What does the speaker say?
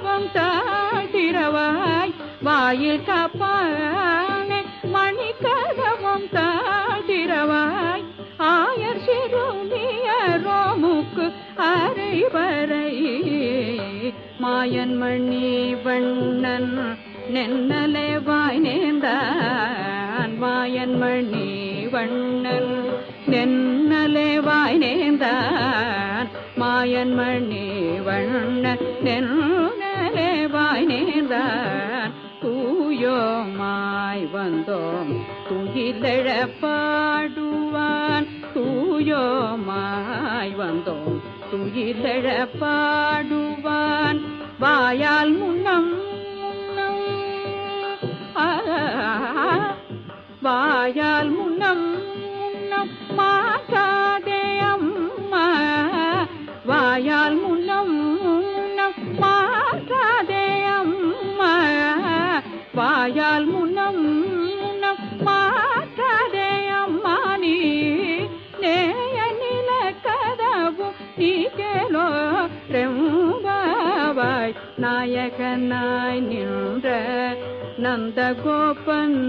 கதவம் தாழ்த்திரவாய் வாயில் காப்பானே மணி கதவம் தாழ்த்திரவாய் ஆயர் சிறுமிய ரோமுக்கு அரைவரை மாயன் மணி வண்ணன் நென்னலே வாய் நேர்ந்தான் மாயன் மணி வண்ணன் நென்னலே வாய் நேர்ந்தான் மாயன் மணி வண்ணன் நென்னலே வாய் நேர்ந்தான் தூயோமாய் வந்தோம் துயிலெழ பாடுவான் தூயோமாய் வந்தோம் துயிலெழ பாடுவான் வாயால் முன்னம் வாயால் முன்னம் முன்னம் மாற்றாதே அம்மா வாயால் முன்னம் முன்னம் மாற்றாதே அம்மா வாயால் முன்னம் முன்னம் மாற்றாதே அம்மா நீ நேய நில கதவு நீ கேளோ ரெம்பாவாய் நாயகனாய் நின்ற நந்தகோபன்